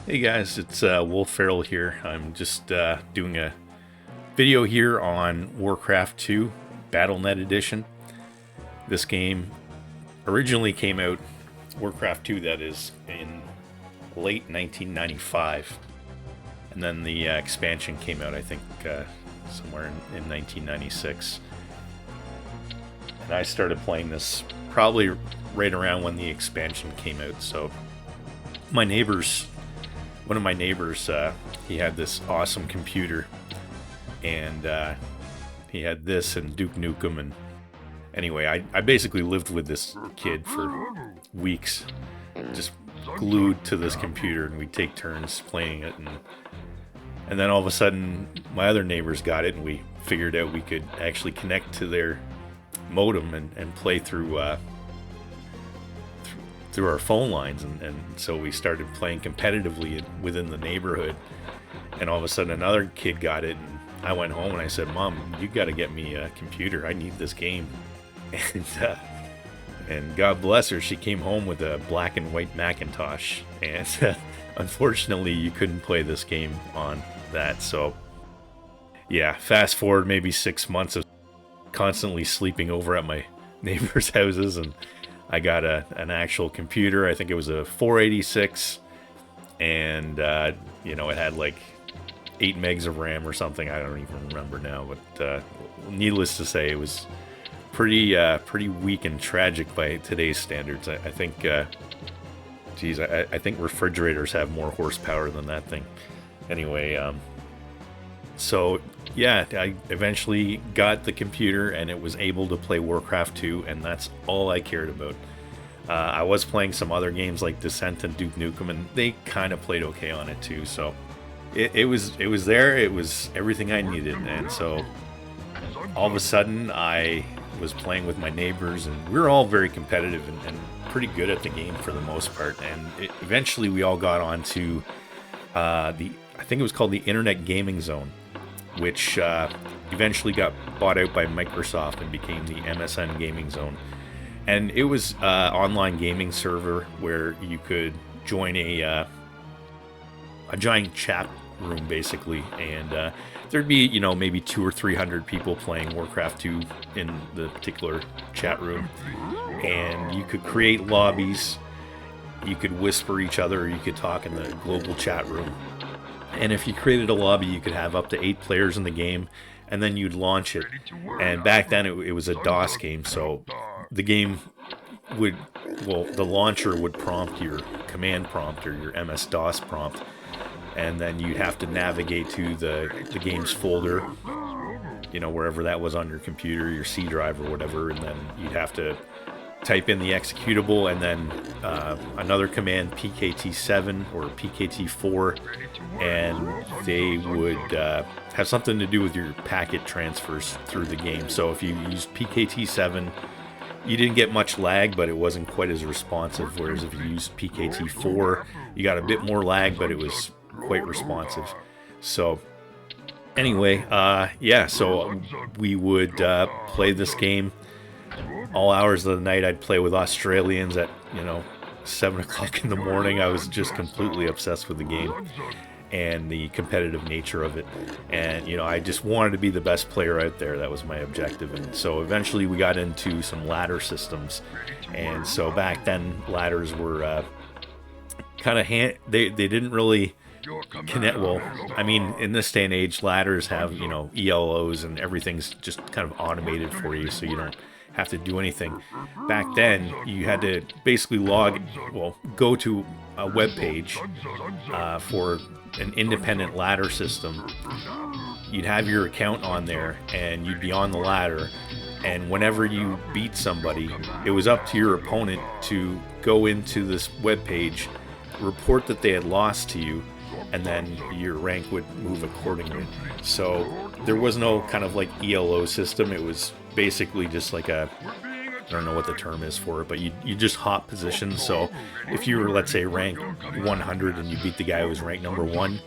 Hey guys, it's Wolf Ferrell here. I'm just doing a video here on Warcraft 2 BattleNet Edition. This game originally came out, Warcraft 2 that is, in late 1995. And then the expansion came out, I think, somewhere in 1996. And I started playing this probably right around when the expansion came out. So one of my neighbors, he had this awesome computer, and he had this and Duke Nukem, and anyway, I basically lived with this kid for weeks, just glued to this computer, and we'd take turns playing it, and then all of a sudden, my other neighbors got it, and we figured out we could actually connect to their modem and play through our phone lines, and so we started playing competitively within the neighborhood, and all of a sudden another kid got it, and I went home and I said, "Mom, you got to get me a computer. I need this game." And God bless her, she came home with a black and white Macintosh, and unfortunately you couldn't play this game on that. So yeah, fast forward maybe 6 months of constantly sleeping over at my neighbors' houses, and I got an actual computer. I think it was a 486, and it had like 8 megs of RAM or something. I don't even remember now, but needless to say, it was pretty weak and tragic by today's standards. I think, I think refrigerators have more horsepower than that thing. Anyway, so yeah, I eventually got the computer and it was able to play Warcraft 2, and that's all I cared about. I was playing some other games like Descent and Duke Nukem, and they kind of played okay on it too. So it was there. It was everything I needed, and so all of a sudden I was playing with my neighbors, and we were all very competitive and pretty good at the game for the most part. And eventually we all got onto I think it was called the Internet Gaming Zone, which eventually got bought out by Microsoft and became the MSN Gaming Zone. And it was an online gaming server where you could join a giant chat room, basically, and there'd be, maybe 200 or 300 people playing Warcraft 2 in the particular chat room. And you could create lobbies, you could whisper each other, or you could talk in the global chat room. And if you created a lobby, you could have up to 8 players in the game, and then you'd launch it. And back then it was a DOS game, so the game the launcher would prompt your command prompt or your MS-DOS prompt, and then you'd have to navigate to the game's folder, wherever that was on your computer, your C drive or whatever, and then you'd have to type in the executable, and then another command, PKT7 or PKT4, and they would have something to do with your packet transfers through the game. So if you used PKT7, you didn't get much lag, but it wasn't quite as responsive, whereas if you used PKT4, you got a bit more lag, but it was quite responsive. So anyway, so we would play this game all hours of the night. I'd play with Australians at 7 o'clock in the morning. I was just completely obsessed with the game and the competitive nature of it, and I just wanted to be the best player out there. That was my objective. And so eventually we got into some ladder systems, and so back then ladders were kind of they didn't really connect well. I mean, in this day and age, ladders have ELOs, and everything's just kind of automated for you, so you don't have to do anything. Back then you had to basically go to a web page for an independent ladder system. You'd have your account on there and you'd be on the ladder, and whenever you beat somebody, it was up to your opponent to go into this web page, report that they had lost to you, and then your rank would move accordingly. So there was no kind of like ELO system. It was basically just like I don't know what the term is for it, but you just hop positions. So if you were, let's say, rank 100 and you beat the guy who was ranked number 1,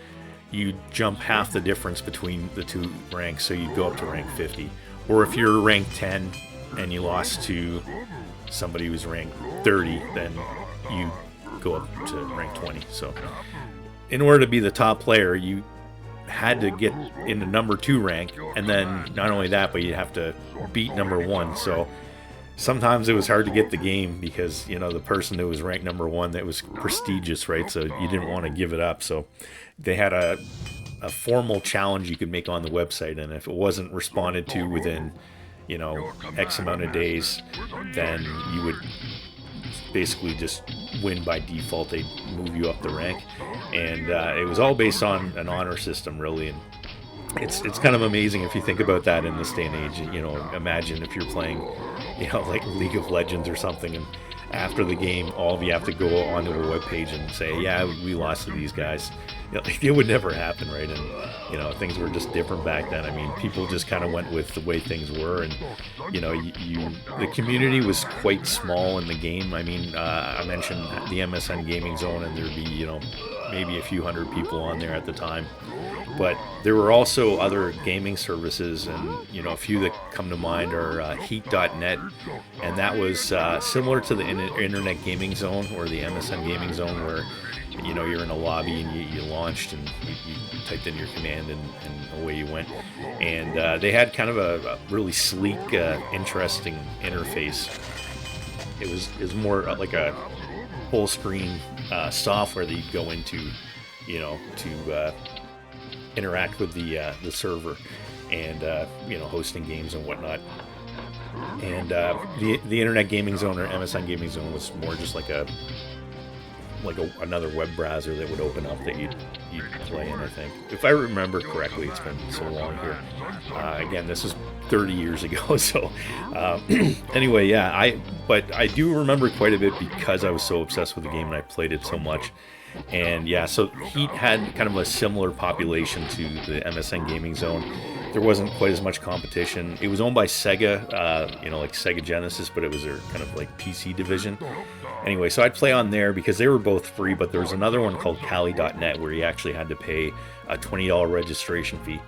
you'd jump half the difference between the two ranks, so you'd go up to rank 50. Or if you're ranked 10 and you lost to somebody who's ranked 30, then you go up to rank 20. So in order to be the top player, you had to get into number 2 rank, and then not only that, but you have to beat number 1. So sometimes it was hard to get the game because, you know, the person who was ranked number 1, that was prestigious, right? So you didn't want to give it up. So they had a formal challenge you could make on the website, and if it wasn't responded to within, you know, X amount of days, then you would basically just win by default. They'd move you up the rank, and it was all based on an honor system, really. And it's kind of amazing if you think about that in this day and age. You know, imagine if you're playing, you know, like League of Legends or something, and after the game, all of you have to go onto a web page and say, yeah, we lost to these guys. You know, it would never happen, right? And, you know, things were just different back then. I mean, people just kind of went with the way things were, and, you know, the community was quite small in the game. I mean, I mentioned the MSN Gaming Zone, and there'd be, you know, maybe a few hundred people on there at the time. But there were also other gaming services, and, you know, a few that come to mind are Heat.net, and that was similar to the Internet Gaming Zone or the MSN Gaming Zone, where, you know, you're in a lobby and you launched and you typed in your command and away you went. And they had kind of a really sleek, interesting interface. It was more like a full screen software that you'd go into, you know, to interact with the server and you know, hosting games and whatnot. And the Internet Gaming Zone or MSN Gaming Zone was more just like another web browser that would open up that you'd play in, I think. If I remember correctly, it's been so long here. Again, this is 30 years ago, so anyway, yeah, but I do remember quite a bit because I was so obsessed with the game and I played it so much. And yeah, so Heat had kind of a similar population to the MSN Gaming Zone. There wasn't quite as much competition. It was owned by Sega, you know, like Sega Genesis, but it was their kind of like PC division. Anyway, so I'd play on there because they were both free, but there was another one called Kali.net where you actually had to pay a $20 registration fee.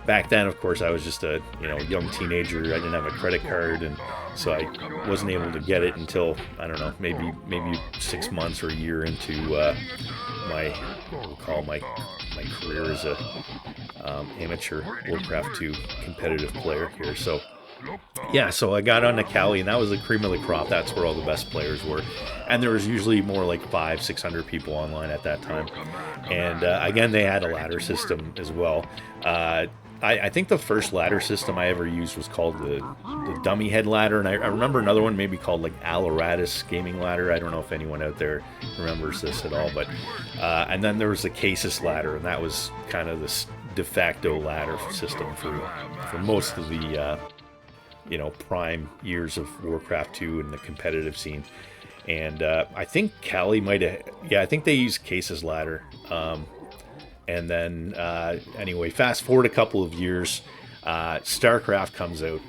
Back then, of course, I was just a, you know, young teenager. I didn't have a credit card, and so I wasn't able to get it until, I don't know, maybe 6 months or a year into my career as a amateur Warcraft 2 competitive player here. So yeah, so I got onto Kali, and that was the cream of the crop. That's where all the best players were, and there was usually more like 500-600 people online at that time. And again, they had a ladder system as well. I think the first ladder system I ever used was called the Dummy Head Ladder, and I remember another one maybe called like Alaratus Gaming Ladder. I don't know if anyone out there remembers this at all, but and then there was the Casus Ladder, and that was kind of this de facto ladder system for most of the you know, prime years of Warcraft 2 and the competitive scene. And I think Kali might have, yeah, I think they used Casus Ladder. And then, anyway, fast forward a couple of years, Starcraft comes out,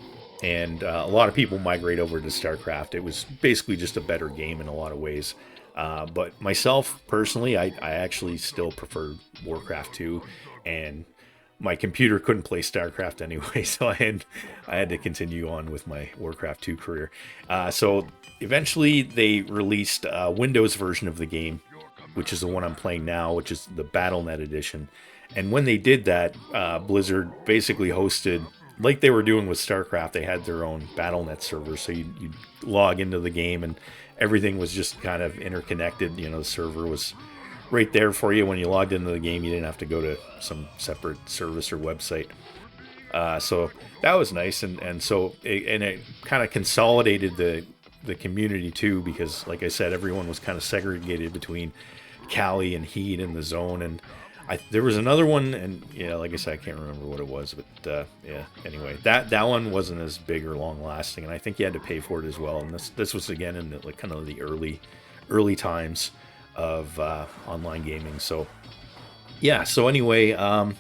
and a lot of people migrate over to Starcraft. It was basically just a better game in a lot of ways. But myself, personally, I actually still prefer Warcraft 2, and my computer couldn't play Starcraft anyway, so I had to continue on with my Warcraft 2 career. So eventually they released a Windows version of the game, which is the one I'm playing now, which is the BattleNet edition. And when they did that, Blizzard basically hosted, like they were doing with Starcraft, they had their own BattleNet server. So you'd log into the game and everything was just kind of interconnected. You know, the server was right there for you when you logged into the game. You didn't have to go to some separate service or website. So that was nice. And so it kind of consolidated the community too, because like I said, everyone was kind of segregated between Kali and Heat and the Zone, and there was another one, and yeah, like I said, I can't remember what it was, but yeah, anyway, that one wasn't as big or long lasting, and I think you had to pay for it as well. And this was again in the, like, kind of the early times of online gaming. So yeah, so anyway, where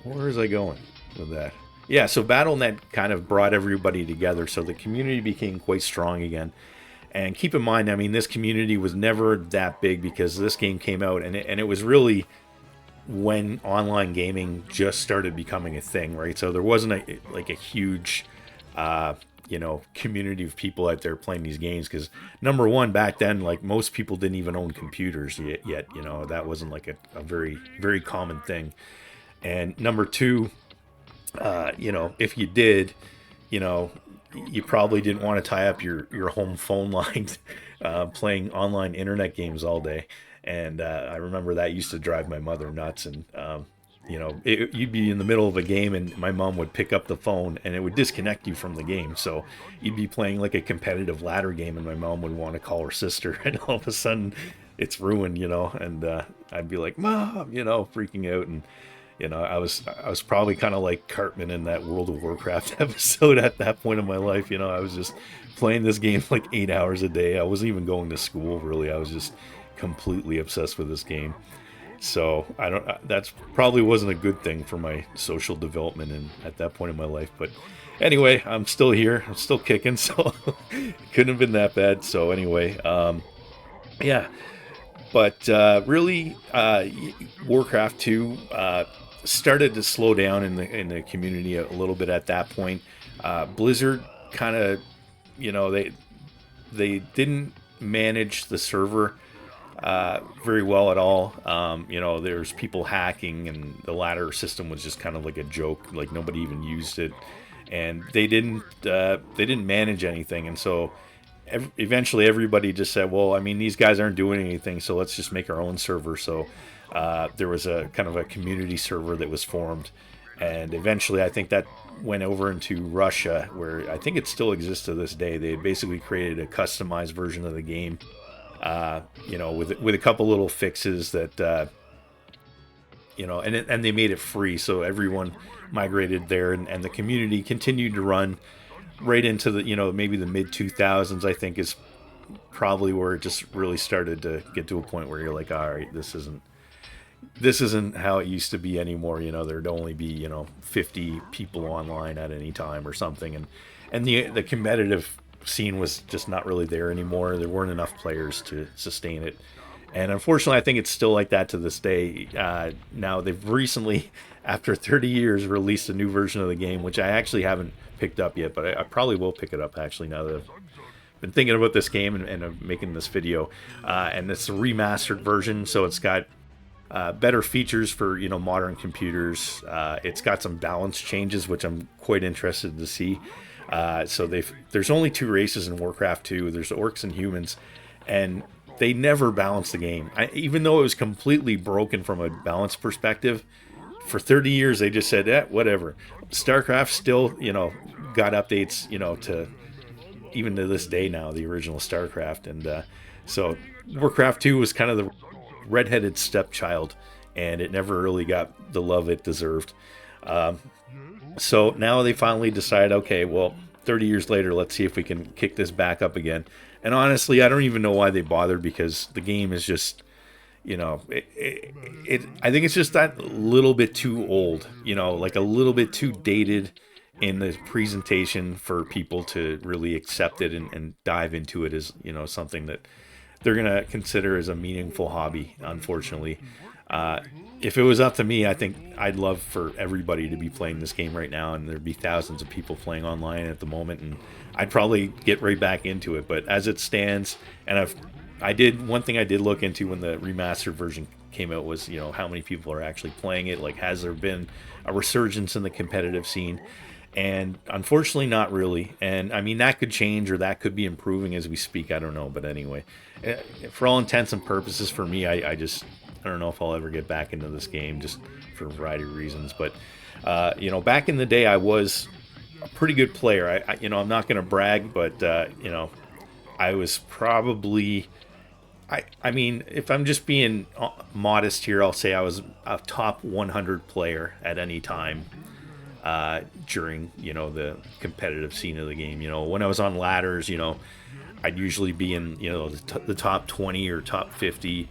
was I going with that? Yeah, so BattleNet kind of brought everybody together, so the community became quite strong again. And keep in mind, I mean, this community was never that big because this game came out, and it was really when online gaming just started becoming a thing, right? So there wasn't a huge community of people out there playing these games. Because number one, back then, like, most people didn't even own computers yet. That wasn't like a very, very common thing. And number two, if you did, you know, you probably didn't want to tie up your home phone lines playing online internet games all day. And I remember that used to drive my mother nuts. And you'd be in the middle of a game and my mom would pick up the phone and it would disconnect you from the game. So you'd be playing like a competitive ladder game and my mom would want to call her sister and all of a sudden it's ruined, and I'd be like, Mom, freaking out. And I was probably kind of like Cartman in that World of Warcraft episode at that point in my life. I was just playing this game like 8 hours a day. I wasn't even going to school, really. I was just completely obsessed with this game. So that's probably wasn't a good thing for my social development at that point in my life. But anyway, I'm still here. I'm still kicking. So it couldn't have been that bad. So anyway, yeah. But really, Warcraft 2 started to slow down in the community a little bit at that point. Blizzard kind of, they didn't manage the server very well at all. There's people hacking, and the ladder system was just kind of like a joke. Like, nobody even used it, and they didn't manage anything, and so eventually everybody just said, well, I mean, these guys aren't doing anything, so let's just make our own server. So there was a kind of a community server that was formed, and eventually I think that went over into Russia, where I think it still exists to this day. They basically created a customized version of the game, with a couple little fixes that and they made it free, so everyone migrated there, and the community continued to run right into the maybe the mid 2000s. I think is probably where it just really started to get to a point where you're like, all right, this isn't how it used to be anymore. There'd only be 50 people online at any time or something, and the competitive scene was just not really there anymore. There weren't enough players to sustain it, and unfortunately I think it's still like that to this day. Now they've recently, after 30 years, released a new version of the game, which I actually haven't picked up yet, but I probably will pick it up actually, now that I've been thinking about this game and I'm making this video. And it's a remastered version, so it's got better features for modern computers. It's got some balance changes, which I'm quite interested to see. So there's only two races in Warcraft 2. There's the Orcs and Humans, and they never balanced the game. Even though it was completely broken from a balance perspective, for 30 years they just said, whatever. Starcraft still, got updates, to even to this day now, the original Starcraft. And so Warcraft 2 was kind of the redheaded stepchild, and it never really got the love it deserved. So now they finally decide, okay, well, 30 years later, let's see if we can kick this back up again. And honestly, I don't even know why they bothered, because the game is just, I think it's just that little bit too old, like a little bit too dated in the presentation for people to really accept it and dive into it as, something that they're going to consider as a meaningful hobby, unfortunately. If it was up to me, I think I'd love for everybody to be playing this game right now, and there'd be thousands of people playing online at the moment, and I'd probably get right back into it. But as it stands, and one thing I did look into when the remastered version came out was, how many people are actually playing it. Like, has there been a resurgence in the competitive scene? And unfortunately, not really. And I mean, that could change, or that could be improving as we speak. I don't know. But anyway, for all intents and purposes, for me, I don't know if I'll ever get back into this game, just for a variety of reasons. But back in the day, I was a pretty good player. I'm not going to brag, but I was probably, I mean, if I'm just being modest here, I'll say I was a top 100 player at any time during the competitive scene of the game. When I was on ladders, I'd usually be in the top 20 or top 50.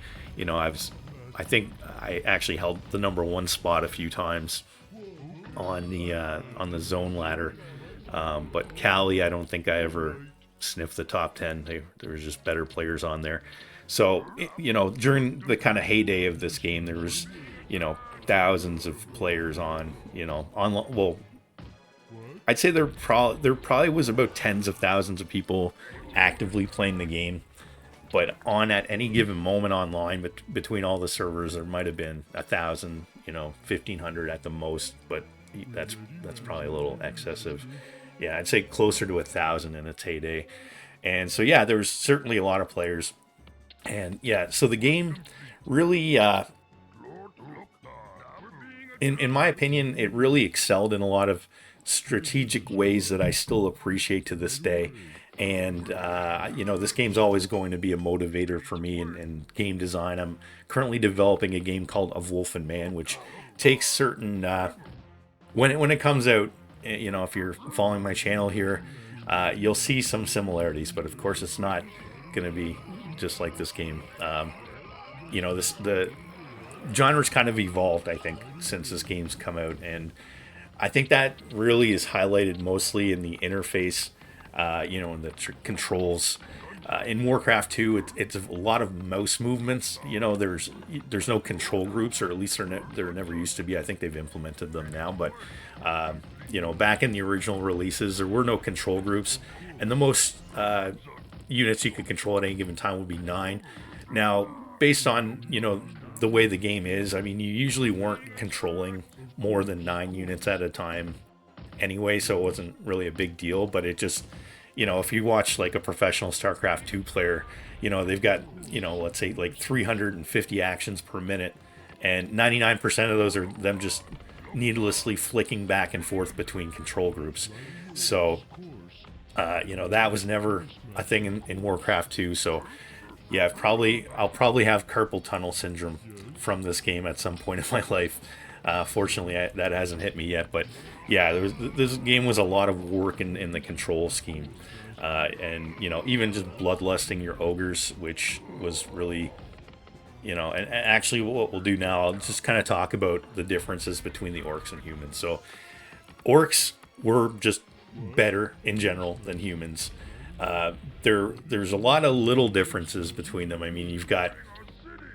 I think I actually held the number one spot a few times on the zone ladder, but Cali, I don't think I ever sniffed the top 10. There was just better players on there. So during the kind of heyday of this game, there was thousands of players on I'd say there probably was about tens of thousands of people actively playing the game, but on at any given moment online, between all the servers, there might have been 1,000, 1,500 at the most. But that's probably a little excessive. Yeah, I'd say closer to 1,000 in its heyday. And so yeah, there was certainly a lot of players. And yeah, so the game really, in my opinion, it really excelled in a lot of strategic ways that I still appreciate to this day. And this game's always going to be a motivator for me in game design. I'm currently developing a game called Of Wolf and Man, which takes certain when it comes out. If you're following my channel here, you'll see some similarities, but of course, it's not going to be just like this game. The genre's kind of evolved, I think, since this game's come out, and I think that really is highlighted mostly in the interface, in the controls. In Warcraft 2, it's a lot of mouse movements. There's no control groups, or at least there never used to be. I think they've implemented them now, but back in the original releases, there were no control groups, and the most units you could control at any given time would be 9. Now, based on the way the game is, I mean, you usually weren't controlling more than 9 units at a time anyway, so it wasn't really a big deal. But it just, if you watch like a professional Starcraft 2 player, they've got, let's say like 350 actions per minute, and 99% of those are them just needlessly flicking back and forth between control groups. So, that was never a thing in Warcraft 2. So, yeah, I'll probably have carpal tunnel syndrome from this game at some point in my life. Fortunately, that hasn't hit me yet. But yeah, this game was a lot of work in the control scheme, and even just bloodlusting your ogres, which was really, and actually what we'll do now, I'll just kind of talk about the differences between the orcs and humans. So, orcs were just better in general than humans. There's a lot of little differences between them. I mean, you've got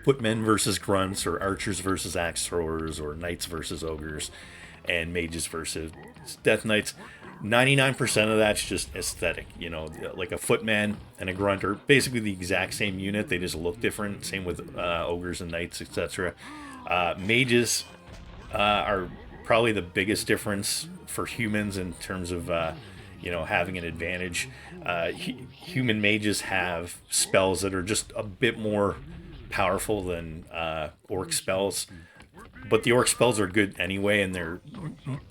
footmen versus grunts, or archers versus axe throwers, or knights versus ogres, and mages versus death knights. 99% of that's just aesthetic. Like a footman and a grunt are basically the exact same unit. They just look different. Same with ogres and knights, etc. Mages are probably the biggest difference for humans in terms of having an advantage. Human mages have spells that are just a bit more powerful than orc spells, but the orc spells are good anyway, and they're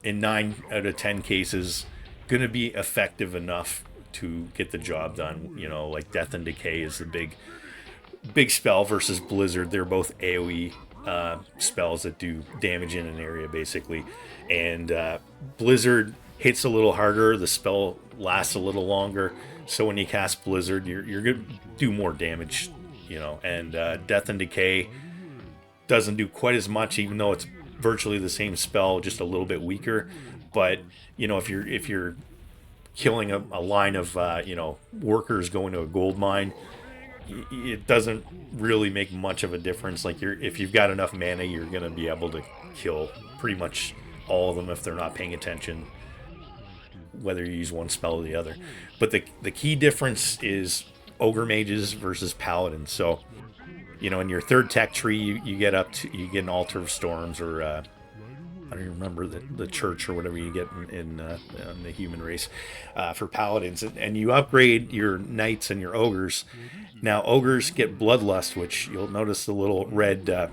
in 9 out of 10 cases going to be effective enough to get the job done. Like Death and Decay is the big spell versus Blizzard. They're both AoE spells that do damage in an area basically, and Blizzard hits a little harder, the spell lasts a little longer, so when you cast Blizzard, you're gonna do more damage, and Death and Decay doesn't do quite as much, even though it's virtually the same spell, just a little bit weaker. But if you're killing a line of workers going to a gold mine, it doesn't really make much of a difference. Like if you've got enough mana, you're gonna be able to kill pretty much all of them if they're not paying attention, whether you use one spell or the other. But the key difference is ogre mages versus paladins. So, in your third tech tree, you get an altar of storms, or I don't even remember the church or whatever you get in the human race for paladins, and you upgrade your knights and your ogres. Now ogres get bloodlust, which you'll notice the little red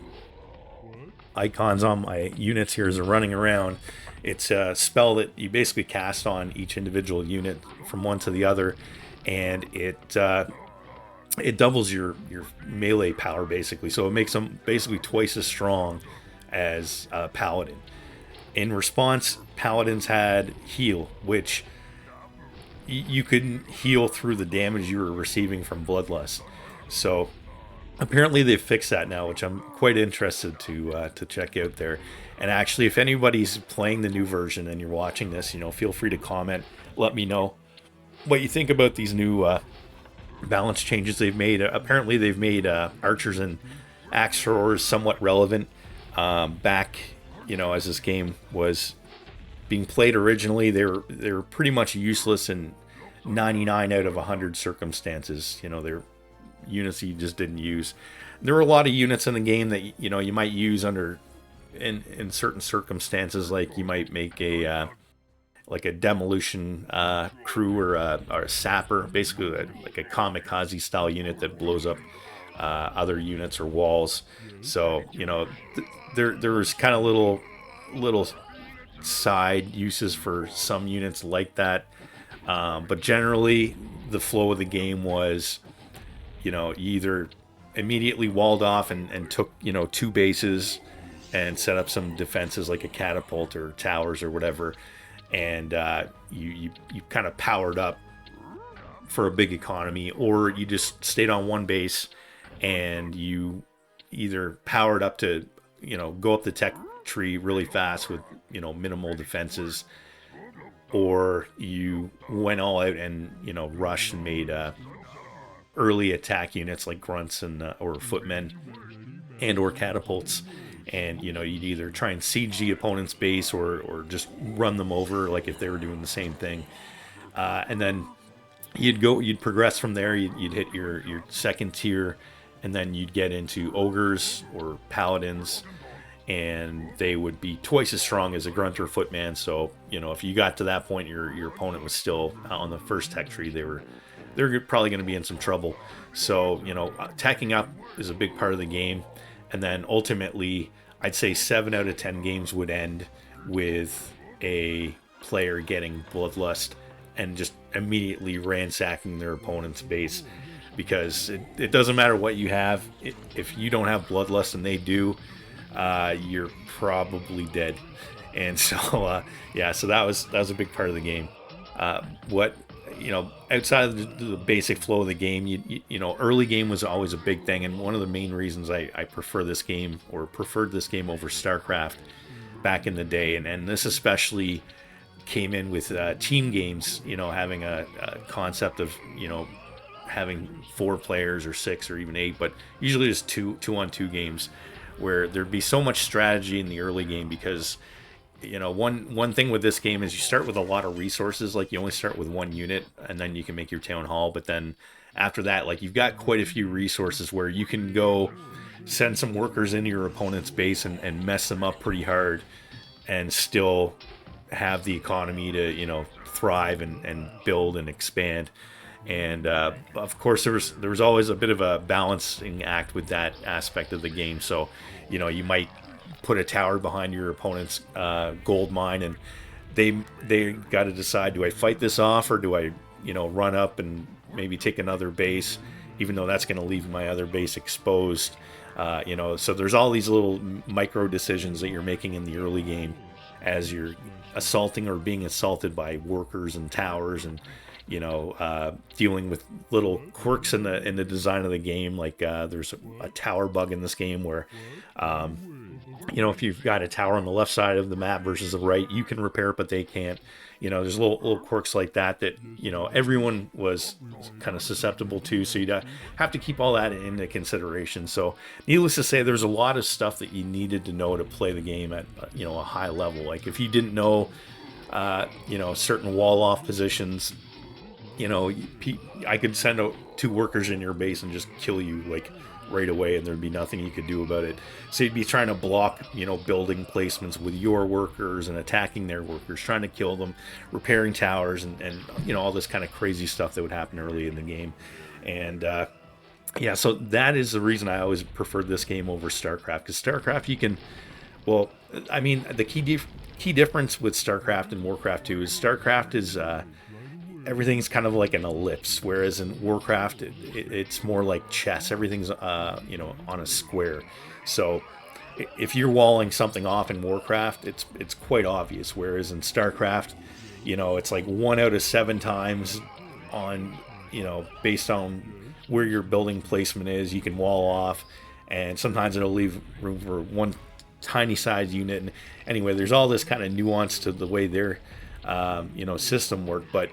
icons on my units here as they're running around. It's a spell that you basically cast on each individual unit from one to the other, and it doubles your melee power basically. So it makes them basically twice as strong as paladin. In response, paladins had heal, which you could heal through the damage you were receiving from bloodlust. So apparently they've fixed that now, which I'm quite interested to check out there. And actually, if anybody's playing the new version and you're watching this, feel free to comment. Let me know what you think about these new balance changes they've made. Apparently, they've made archers and axe throwers somewhat relevant back, as this game was being played originally, they're pretty much useless in 99 out of 100 circumstances. They're units you just didn't use. There were a lot of units in the game that you might use under in certain circumstances, like you might make a like a demolition crew or a sapper, basically like a kamikaze style unit that blows up other units or walls. So there was kind of little side uses for some units like that, but generally the flow of the game was you either immediately walled off and took two bases and set up some defenses like a catapult or towers or whatever, and you kind of powered up for a big economy, or you just stayed on one base and you either powered up to go up the tech tree really fast with minimal defenses, or you went all out and rushed and made early attack units like grunts and or footmen and or catapults, and you'd either try and siege the opponent's base or just run them over, like if they were doing the same thing, and then you'd progress from there. You'd hit your second tier, and then you'd get into ogres or paladins, and they would be twice as strong as a grunt or footman. So if you got to that point, your opponent was still on the first tech tree, they're probably going to be in some trouble. So attacking up is a big part of the game, and then ultimately I'd say 7 out of 10 games would end with a player getting bloodlust and just immediately ransacking their opponent's base, because it doesn't matter what you have. If you don't have bloodlust and they do, you're probably dead. And so so that was a big part of the game. What outside of the basic flow of the game, early game was always a big thing, and one of the main reasons I preferred this game over Starcraft back in the day, and this especially came in with team games, having a concept of having 4 players or 6 or even 8, but usually just two on two games, where there'd be so much strategy in the early game, because one thing with this game is you start with a lot of resources. Like, you only start with 1 unit, and then you can make your town hall. But then after that, like, you've got quite a few resources where you can go send some workers into your opponent's base and mess them up pretty hard, and still have the economy to thrive and build and expand. And of course, there was always a bit of a balancing act with that aspect of the game. So you might put a tower behind your opponent's gold mine, and they got to decide, do I fight this off, or do I run up and maybe take another base, even though that's going to leave my other base exposed. So there's all these little micro decisions that you're making in the early game as you're assaulting or being assaulted by workers and towers, and dealing with little quirks in the design of the game. Like there's a tower bug in this game where if you've got a tower on the left side of the map versus the right, you can repair it, but they can't. There's little quirks like that everyone was kind of susceptible to, so you'd have to keep all that into consideration. So needless to say, there's a lot of stuff that you needed to know to play the game at a high level. Like, if you didn't know certain wall off positions, I could send out 2 workers in your base and just kill you like right away, and there'd be nothing you could do about it. So you'd be trying to block building placements with your workers and attacking their workers, trying to kill them, repairing towers, and all this kind of crazy stuff that would happen early in the game. And so that is the reason I always preferred this game over Starcraft, because Starcraft the key difference with Starcraft and Warcraft 2 is Starcraft is everything's kind of like an ellipse, whereas in Warcraft it's more like chess. Everything's on a square. So if you're walling something off in Warcraft, it's quite obvious, whereas in Starcraft, it's like 1 out of 7 times on based on where your building placement is, you can wall off, and sometimes it'll leave room for one tiny size unit. And anyway, there's all this kind of nuance to the way their system work. But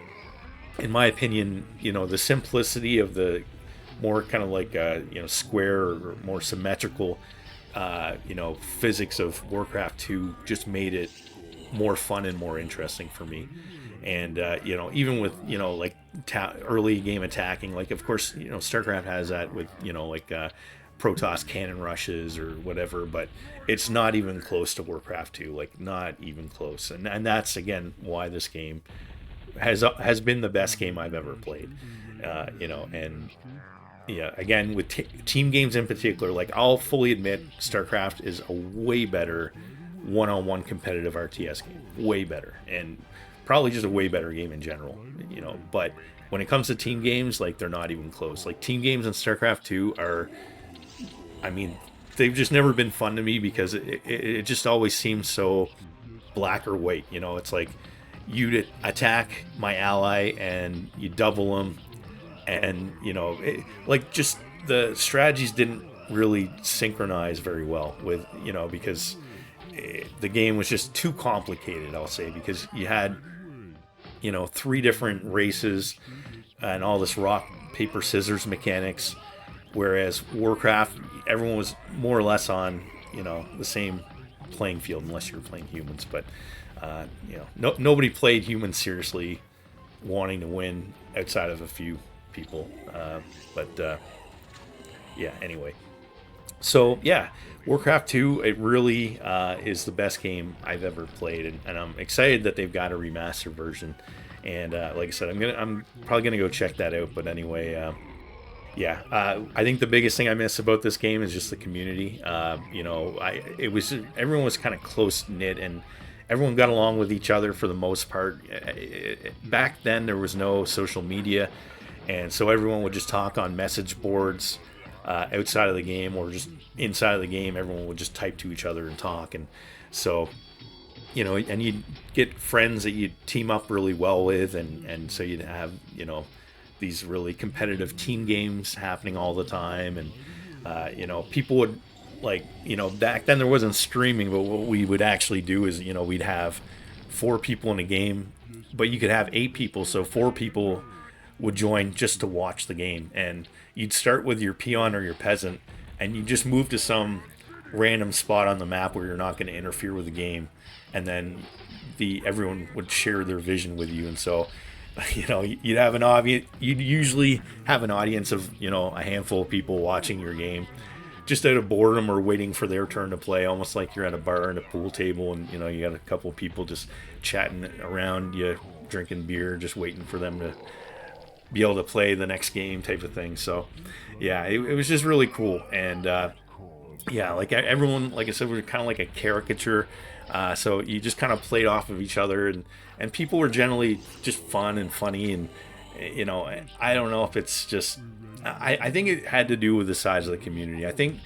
in my opinion, the simplicity of the more kind of like square or more symmetrical physics of Warcraft 2 just made it more fun and more interesting for me. And even with like early game attacking, like of course StarCraft has that with like Protoss cannon rushes or whatever, but it's not even close to Warcraft 2, like not even close. And that's again why this game has been the best game I've ever played. And yeah, again with team games in particular, like I'll fully admit StarCraft is a way better one-on-one competitive RTS game, way better, and probably just a way better game in general. But when it comes to team games, like they're not even close. Like team games in StarCraft 2 are, I mean, they've just never been fun to me because it just always seems so black or white. It's like you'd attack my ally and you double them, and like just the strategies didn't really synchronize very well with because the game was just too complicated, I'll say, because you had three different races and all this rock paper scissors mechanics, whereas Warcraft, everyone was more or less on the same playing field, unless you were playing humans. But nobody played humans seriously wanting to win outside of a few people. Yeah, anyway. So yeah, Warcraft 2, it really is the best game I've ever played, and I'm excited that they've got a remastered version. And like I said, I'm probably gonna go check that out. But anyway, I think the biggest thing I miss about this game is just the community. Everyone was kind of close knit, and everyone got along with each other for the most part. Back then, there was no social media, and so everyone would just talk on message boards outside of the game, or just inside of the game. Everyone would just type to each other and talk, and so and you'd get friends that you'd team up really well with, and so you'd have these really competitive team games happening all the time. And people would, like, back then there wasn't streaming, but what we would actually do is we'd have 4 people in a game, but you could have 8 people, so 4 people would join just to watch the game. And you'd start with your peon or your peasant, and you just move to some random spot on the map where you're not going to interfere with the game, and then everyone would share their vision with you. And so you'd have an audience. You'd usually have an audience of a handful of people watching your game, just out of boredom or waiting for their turn to play, almost like you're at a bar and a pool table, and you got a couple of people just chatting around you, drinking beer, just waiting for them to be able to play the next game, type of thing. So yeah, it was just really cool. And like everyone, like I said, we were kind of like a caricature. So you just kind of played off of each other, and people were generally just fun and funny. And I don't know if it's just, I think it had to do with the size of the community. I think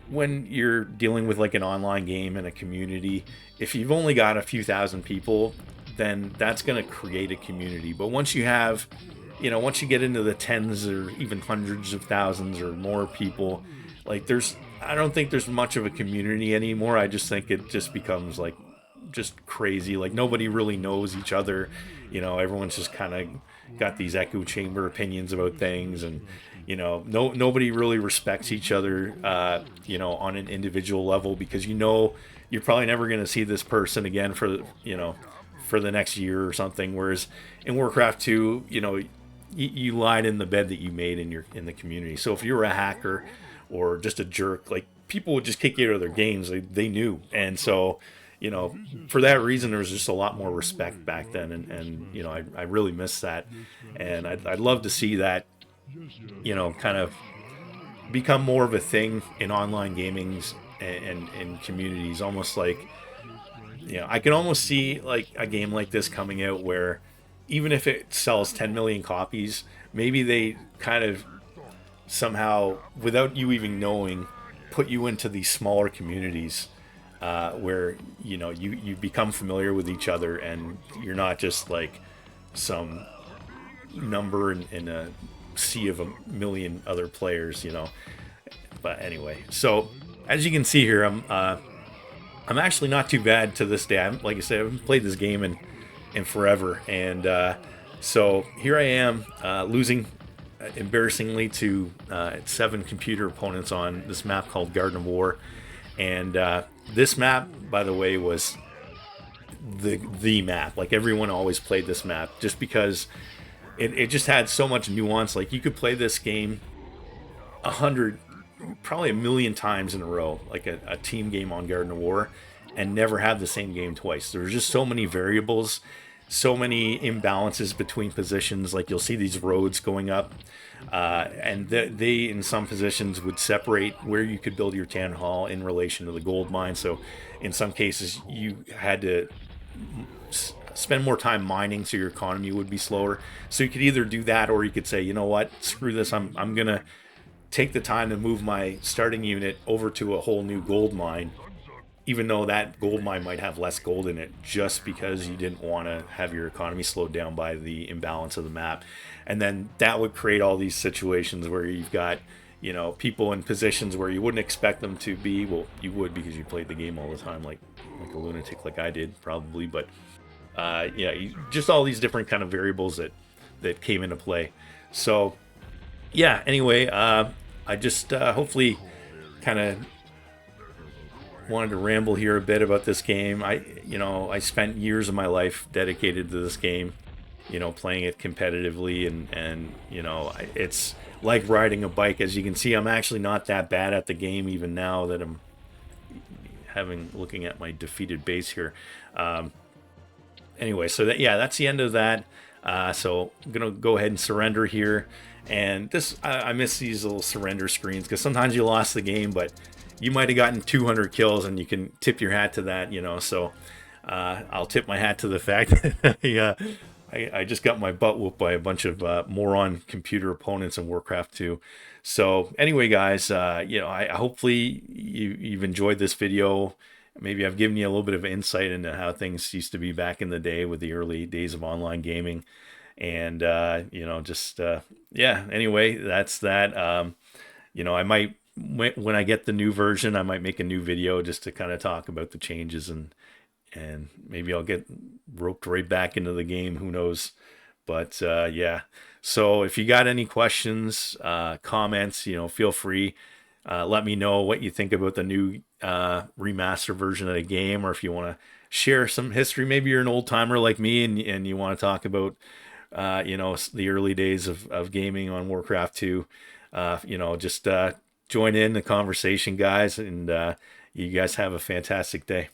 when you're dealing with like an online game and a community, if you've only got a few thousand people, then that's going to create a community. But once you have, once you get into the tens or even hundreds of thousands or more people, like I don't think there's much of a community anymore. I just think it just becomes like just crazy. Like nobody really knows each other. Everyone's just kind of got these echo chamber opinions about things, and nobody really respects each other on an individual level, because you're probably never going to see this person again for the next year or something. Whereas in Warcraft 2, you lied in the bed that you made in the community. So if you were a hacker or just a jerk, like people would just kick you out of their games. They knew. And so for that reason, there was just a lot more respect back then, and I really miss that, and I'd love to see that kind of become more of a thing in online gamings and communities. Almost like I can almost see like a game like this coming out where even if it sells 10 million copies, maybe they kind of somehow, without you even knowing, put you into these smaller communities where you become familiar with each other, and you're not just like some number in a sea of a million other players. But anyway, so as you can see here, I'm actually not too bad to this day. Like I said, I haven't played this game in forever, and so here I am losing embarrassingly to 7 computer opponents on this map called Garden of War. And this map, by the way, was the map. Like everyone always played this map just because it just had so much nuance. Like you could play this game 100, probably a million times in a row, like a team game on Garden of War, and never have the same game twice. There's just so many variables, so many imbalances between positions. Like you'll see these roads going up, and they in some positions would separate where you could build your town hall in relation to the gold mine. So in some cases you had to spend more time mining, so your economy would be slower. So you could either do that, or you could say, you know what, screw this, I'm gonna take the time to move my starting unit over to a whole new gold mine, even though that gold mine might have less gold in it, just because you didn't want to have your economy slowed down by the imbalance of the map. And then that would create all these situations where you've got, people in positions where you wouldn't expect them to be. Well, you would, because you played the game all the time, like a lunatic, like I did probably. But yeah, just all these different kind of variables that came into play. So yeah, anyway, I just hopefully kind of wanted to ramble here a bit about this game. I spent years of my life dedicated to this game, playing it competitively, and it's like riding a bike. As you can see, I'm actually not that bad at the game even now that I'm looking at my defeated base here. Anyway, so that's the end of that. So I'm gonna go ahead and surrender here. And I miss these little surrender screens, because sometimes you lost the game, but you might have gotten 200 kills, and you can tip your hat to that, So I'll tip my hat to the fact that I just got my butt whooped by a bunch of moron computer opponents in Warcraft 2. So anyway, guys, I hopefully you've enjoyed this video. Maybe I've given you a little bit of insight into how things used to be back in the day with the early days of online gaming. And yeah, anyway, that's that. I might, when I get the new version, I might make a new video just to kind of talk about the changes, and maybe I'll get roped right back into the game, who knows. But yeah, so if you got any questions, comments, feel free. Let me know what you think about the new remaster version of the game, or if you want to share some history. Maybe you're an old timer like me, and you want to talk about the early days of gaming on Warcraft 2. Just join in the conversation, guys, and you guys have a fantastic day.